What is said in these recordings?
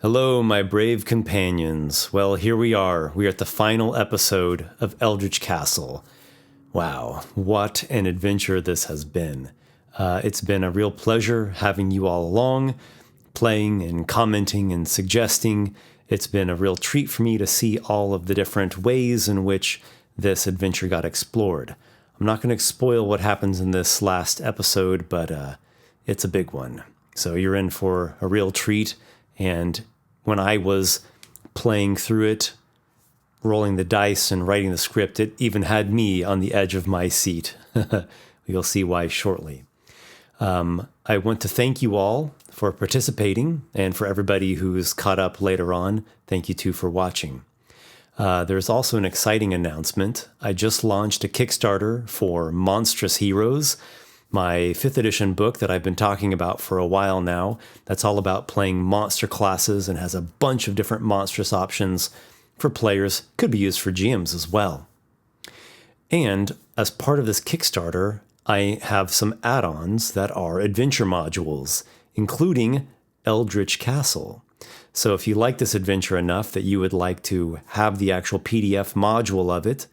Hello, my brave companions. Well, here we are. We are at the final episode of Eldritch Castle. Wow, what an adventure this has been. It's been a real pleasure having you all along, playing and commenting and suggesting. It's been a real treat for me to see all of the different ways in which this adventure got explored. I'm not going to spoil what happens in this last episode, but it's a big one. So you're in for a real treat. And when I was playing through it, rolling the dice and writing the script, it even had me on the edge of my seat. You'll see why shortly. I want to thank you all for participating, and for everybody who's caught up later on, thank you too for watching. There's also an exciting announcement. I just launched a Kickstarter for Monstrous Heroes, my 5th edition book that I've been talking about for a while now. That's all about playing monster classes and has a bunch of different monstrous options for players. Could be used for GMs as well. And as part of this Kickstarter, I have some add-ons that are adventure modules, including Eldritch Castle. So if you like this adventure enough that you would like to have the actual PDF module of it,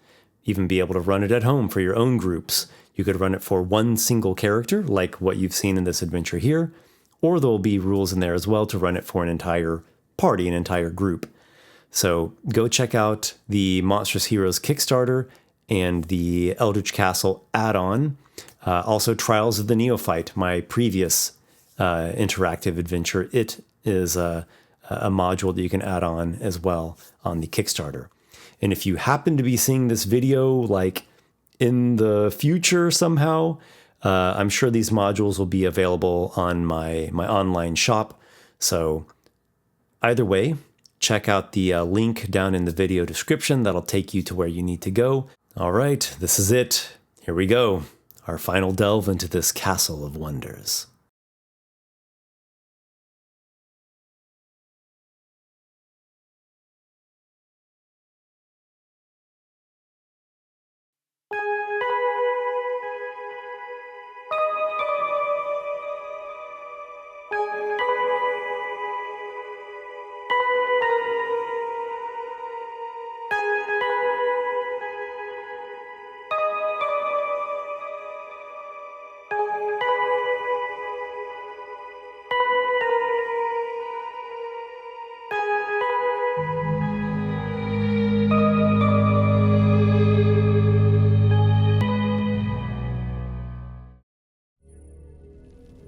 even be able to run it at home for your own groups, you could run it for one single character, like what you've seen in this adventure here, or there'll be rules in there as well to run it for an entire party, an entire group. So go check out the Monstrous Heroes Kickstarter and the Eldritch Castle add-on. Also, Trials of the Neophyte, my previous interactive adventure. It is a module that you can add on as well on the Kickstarter. And if you happen to be seeing this video, like in the future somehow, I'm sure these modules will be available on my online shop. So either way, check out the link down in the video description. That'll take you to where you need to go. All right, this is it. Here we go. Our final delve into this castle of wonders.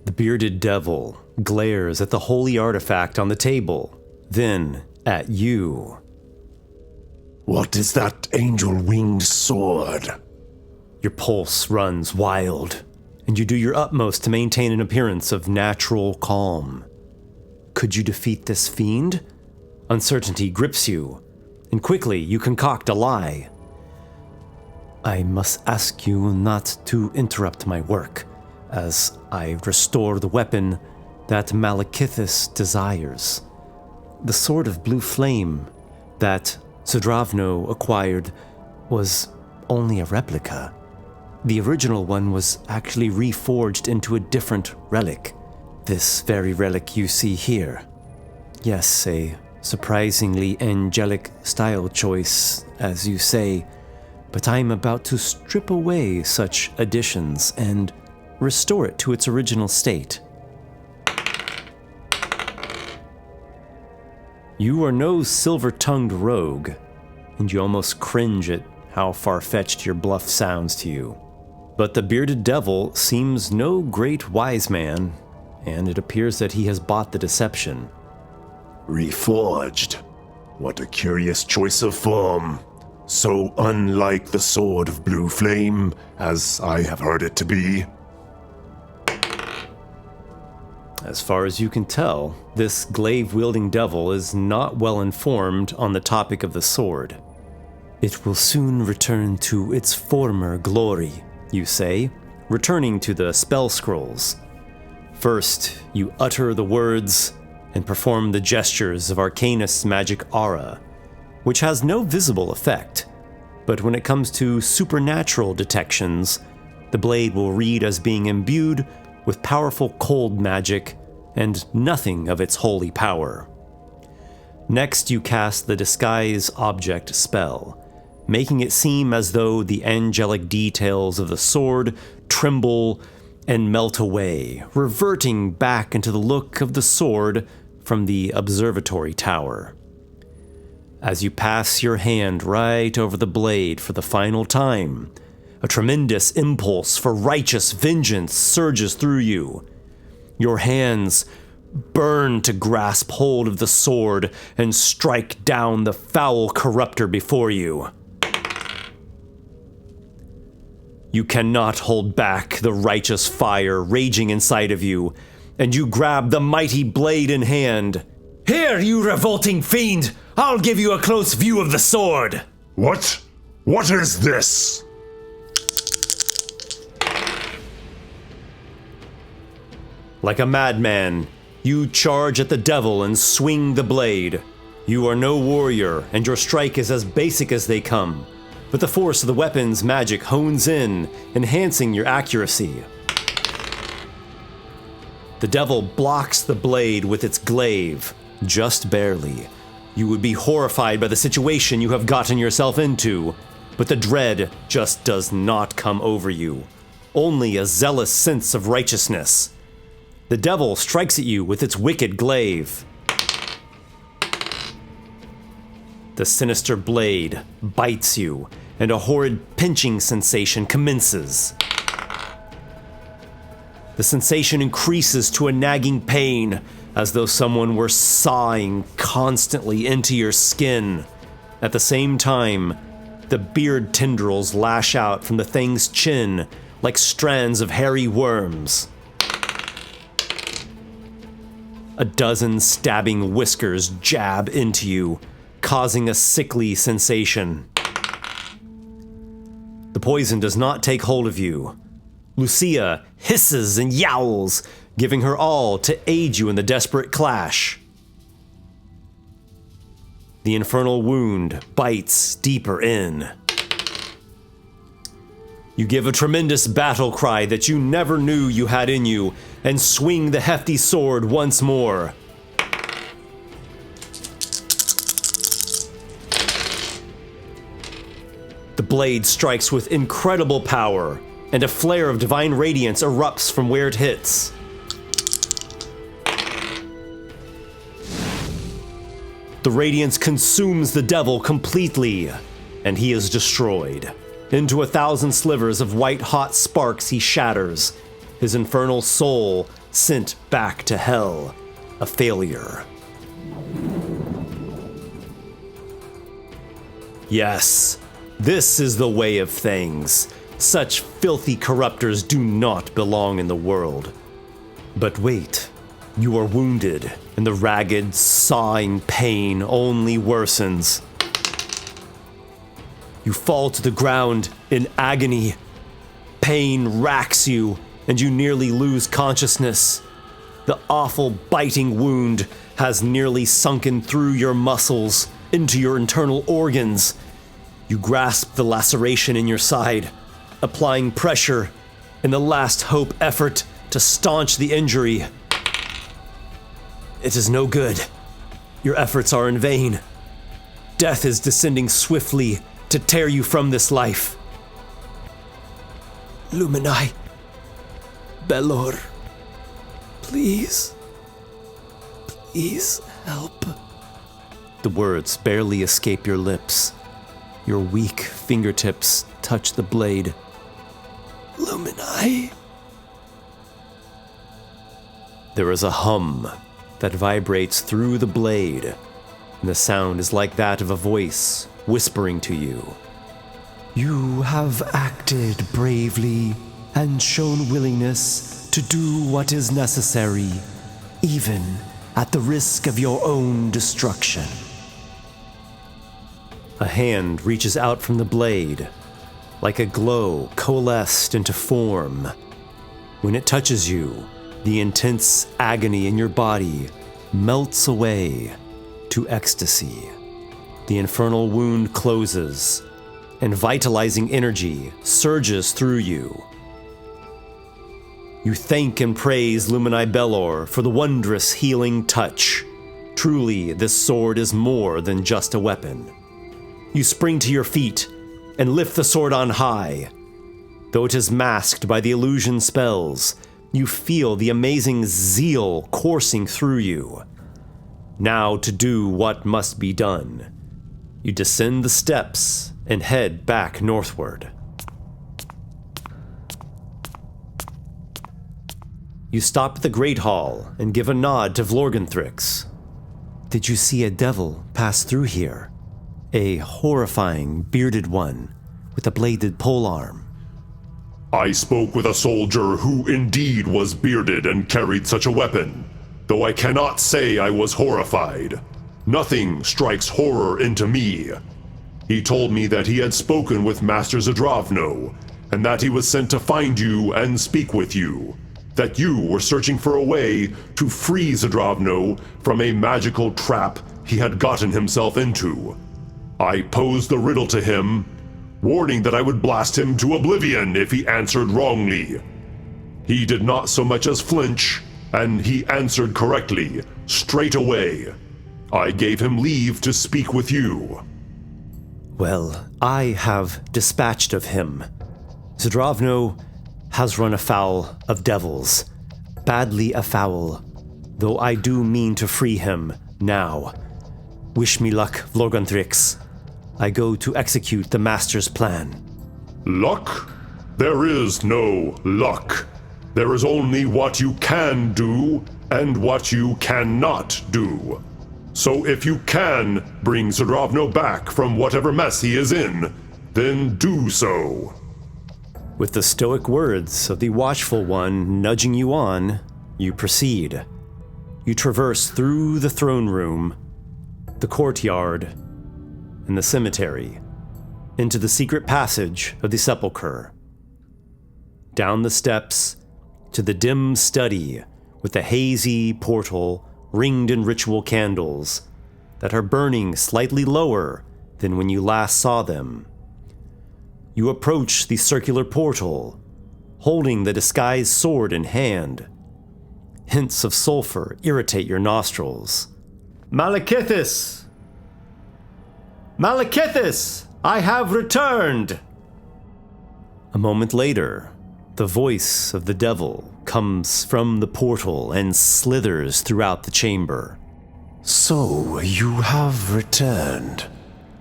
The bearded devil glares at the holy artifact on the table, then at you. What is that angel-winged sword? Your pulse runs wild, and you do your utmost to maintain an appearance of natural calm. Could you defeat this fiend? Uncertainty grips you, and quickly you concoct a lie. I must ask you not to interrupt my work, as I restore the weapon that Malekithis desires. The sword of blue flame that Zudravno acquired was only a replica. The original one was actually reforged into a different relic. This very relic you see here. Yes, a surprisingly angelic style choice, as you say, but I am about to strip away such additions and restore it to its original state. You are no silver-tongued rogue, and you almost cringe at how far-fetched your bluff sounds to you. But the bearded devil seems no great wise man, and it appears that he has bought the deception. Reforged. What a curious choice of form. So unlike the sword of blue flame, as I have heard it to be. As far as you can tell, this glaive-wielding devil is not well informed on the topic of the sword. It will soon return to its former glory, you say, returning to the spell scrolls. First, you utter the words and perform the gestures of Arcanist's magic aura, which has no visible effect, but when it comes to supernatural detections, the blade will read as being imbued with powerful cold magic and nothing of its holy power. Next, you cast the Disguise Object spell, making it seem as though the angelic details of the sword tremble and melt away, reverting back into the look of the sword from the observatory tower. As you pass your hand right over the blade for the final time, a tremendous impulse for righteous vengeance surges through you. Your hands burn to grasp hold of the sword and strike down the foul corrupter before you. You cannot hold back the righteous fire raging inside of you, and you grab the mighty blade in hand. "Here, you revolting fiend! I'll give you a close view of the sword!" What? What is this? Like a madman, you charge at the devil and swing the blade. You are no warrior, and your strike is as basic as they come, but the force of the weapon's magic hones in, enhancing your accuracy. The devil blocks the blade with its glaive, just barely. You would be horrified by the situation you have gotten yourself into, but the dread just does not come over you. Only a zealous sense of righteousness. The devil strikes at you with its wicked glaive. The sinister blade bites you, and a horrid pinching sensation commences. The sensation increases to a nagging pain, as though someone were sawing constantly into your skin. At the same time, the beard tendrils lash out from the thing's chin like strands of hairy worms. A dozen stabbing whiskers jab into you, causing a sickly sensation. The poison does not take hold of you. Lucia hisses and yowls, giving her all to aid you in the desperate clash. The infernal wound bites deeper in. You give a tremendous battle cry that you never knew you had in you, and swing the hefty sword once more. The blade strikes with incredible power, and a flare of divine radiance erupts from where it hits. The radiance consumes the devil completely, and he is destroyed. Into 1,000 slivers of white-hot sparks he shatters, his infernal soul sent back to hell, a failure. Yes, this is the way of things. Such filthy corruptors do not belong in the world. But wait, you are wounded, and the ragged, sawing pain only worsens. You fall to the ground in agony. Pain racks you, and you nearly lose consciousness. The awful biting wound has nearly sunken through your muscles, into your internal organs. You grasp the laceration in your side, applying pressure in the last hope effort to staunch the injury. It is no good. Your efforts are in vain. Death is descending swiftly to tear you from this life. Lumini, Belor, please help. The words barely escape your lips. Your weak fingertips touch the blade. Lumini. There is a hum that vibrates through the blade, and the sound is like that of a voice whispering to you. You have acted bravely and shown willingness to do what is necessary, even at the risk of your own destruction. A hand reaches out from the blade, like a glow coalesced into form. When it touches you, the intense agony in your body melts away to ecstasy. The infernal wound closes, and vitalizing energy surges through you. You thank and praise Lumini Belor for the wondrous healing touch, Truly, this sword is more than just a weapon. You spring to your feet and lift the sword on high. Though it is masked by the illusion spells, you feel the amazing zeal coursing through you. Now to do what must be done. You descend the steps and head back northward. You stop at the Great Hall and give a nod to Vlorganthrix. Did you see a devil pass through here? A horrifying, bearded one with a bladed polearm. I spoke with a soldier who indeed was bearded and carried such a weapon, though I cannot say I was horrified. Nothing strikes horror into me. He told me that he had spoken with Master Zdravno, and that he was sent to find you and speak with you. That you were searching for a way to free Zdravno from a magical trap he had gotten himself into. I posed the riddle to him, warning that I would blast him to oblivion if he answered wrongly. He did not so much as flinch, and he answered correctly, straight away. I gave him leave to speak with you. Well, I have dispatched of him. Zdravno has run afoul of devils, badly afoul, though I do mean to free him now. Wish me luck, Vlorganthrix. I go to execute the Master's plan. Luck? There is no luck. There is only what you can do and what you cannot do. So if you can bring Zdravno back from whatever mess he is in, then do so. With the stoic words of the Watchful One nudging you on, you proceed. You traverse through the throne room, the courtyard, and the cemetery, into the secret passage of the sepulchre. Down the steps to the dim study with the hazy portal ringed in ritual candles that are burning slightly lower than when you last saw them. You approach the circular portal, holding the disguised sword in hand. Hints of sulfur irritate your nostrils. Malekithis! Malekithis! I have returned! A moment later, the voice of the devil comes from the portal and slithers throughout the chamber. So you have returned.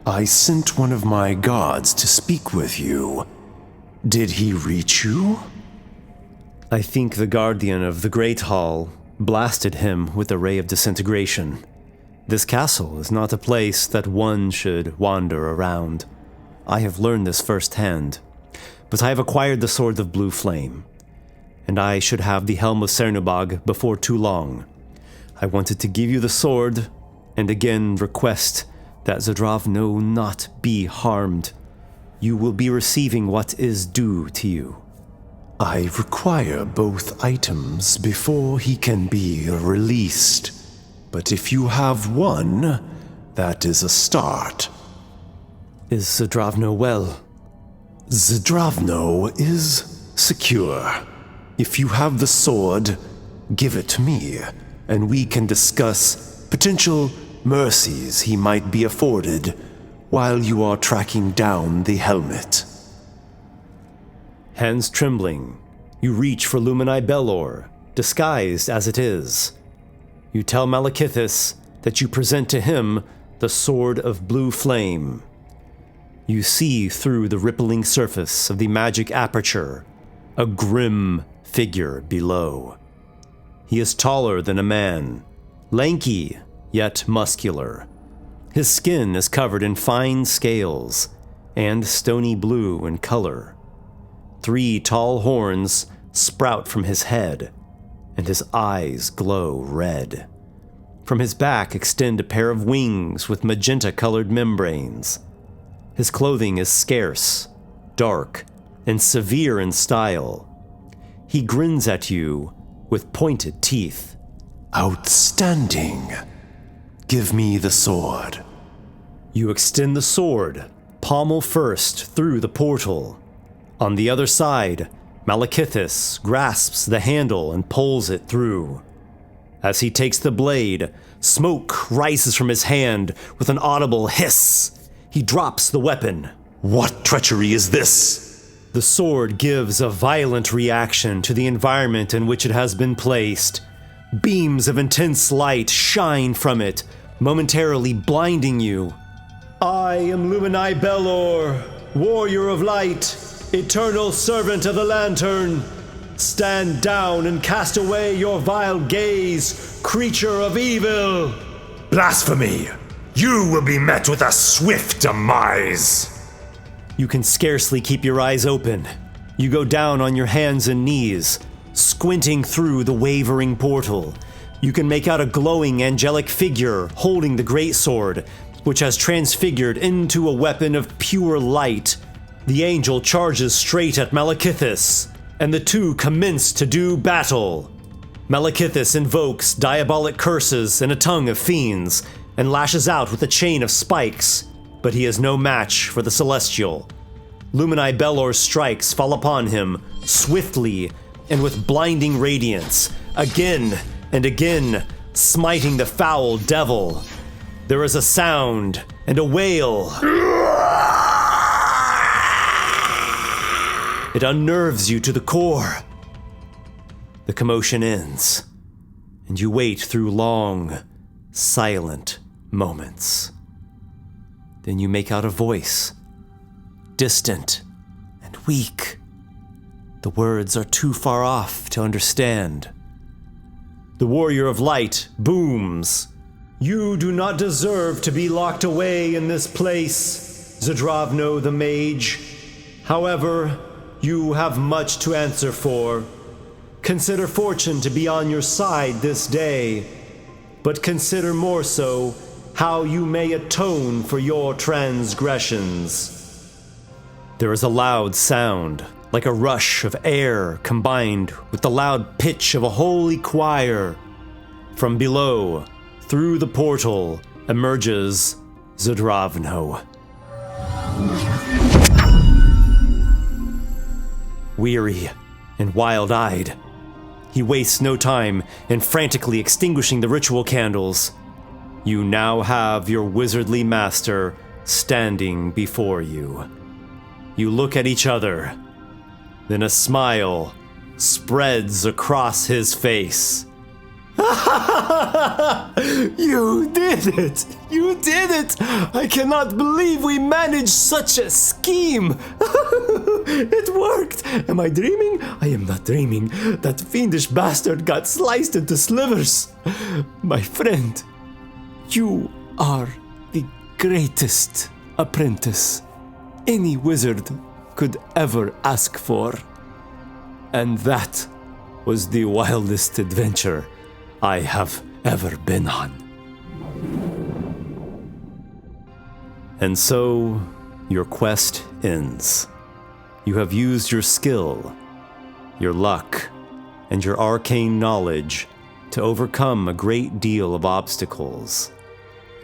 I sent one of my guards to speak with you. Did he reach you? I think the guardian of the Great Hall blasted him with a ray of disintegration. This castle is not a place that one should wander around. I have learned this firsthand, but I have acquired the Sword of Blue Flame, and I should have the Helm of Cernobog before too long. I wanted to give you the sword, and again request that Zdravno not be harmed. You will be receiving what is due to you. I require both items before he can be released. But if you have one, that is a start. Is Zdravno well? Zdravno is secure. If you have the sword, give it to me, and we can discuss potential mercies he might be afforded while you are tracking down the helmet. Hands trembling, you reach for Lumini Belor, disguised as it is. You tell Malekithis that you present to him the Sword of Blue Flame. You see through the rippling surface of the magic aperture a grim figure below. He is taller than a man, lanky yet muscular. His skin is covered in fine scales and stony blue in color. 3 tall horns sprout from his head, and his eyes glow red. From his back extend a pair of wings with magenta-colored membranes. His clothing is scarce, dark, and severe in style. He grins at you with pointed teeth. Outstanding. Give me the sword. You extend the sword, pommel first through the portal. On the other side, Malekithis grasps the handle and pulls it through. As he takes the blade, smoke rises from his hand with an audible hiss. He drops the weapon. What treachery is this? The sword gives a violent reaction to the environment in which it has been placed. Beams of intense light shine from it, momentarily blinding you. I am Lumini Belor, warrior of light, eternal servant of the lantern. Stand down and cast away your vile gaze, creature of evil! Blasphemy! You will be met with a swift demise! You can scarcely keep your eyes open. You go down on your hands and knees, squinting through the wavering portal. You can make out a glowing angelic figure holding the greatsword, which has transfigured into a weapon of pure light. The angel charges straight at Malekithis, and the two commence to do battle. Malekithis invokes diabolic curses in a tongue of fiends, and lashes out with a chain of spikes, but he is no match for the Celestial. Lumini Belor's strikes fall upon him, swiftly and with blinding radiance, again and again, smiting the foul devil. There is a sound and a wail. It unnerves you to the core. The commotion ends, and you wait through long, silent moments. Then you make out a voice, distant and weak. The words are too far off to understand. The warrior of light booms. You do not deserve to be locked away in this place, Zdravno the mage. However, you have much to answer for. Consider fortune to be on your side this day, but consider more so how you may atone for your transgressions. There is a loud sound, like a rush of air combined with the loud pitch of a holy choir. From below, through the portal, emerges Zdravno. Weary and wild-eyed, he wastes no time in frantically extinguishing the ritual candles. You now have your wizardly master standing before you. You look at each other, then a smile spreads across his face. You did it! You did it! I cannot believe we managed such a scheme! It worked! Am I dreaming? I am not dreaming. That fiendish bastard got sliced into slivers. My friend, you are the greatest apprentice any wizard could ever ask for. And that was the wildest adventure I have ever been on. And so, your quest ends. You have used your skill, your luck, and your arcane knowledge to overcome a great deal of obstacles.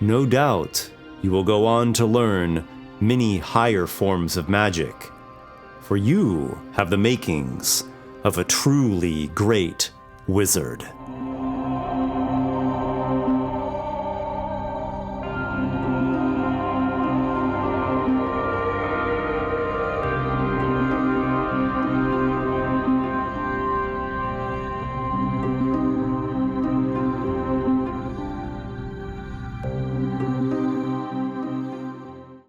No doubt, you will go on to learn many higher forms of magic, for you have the makings of a truly great wizard.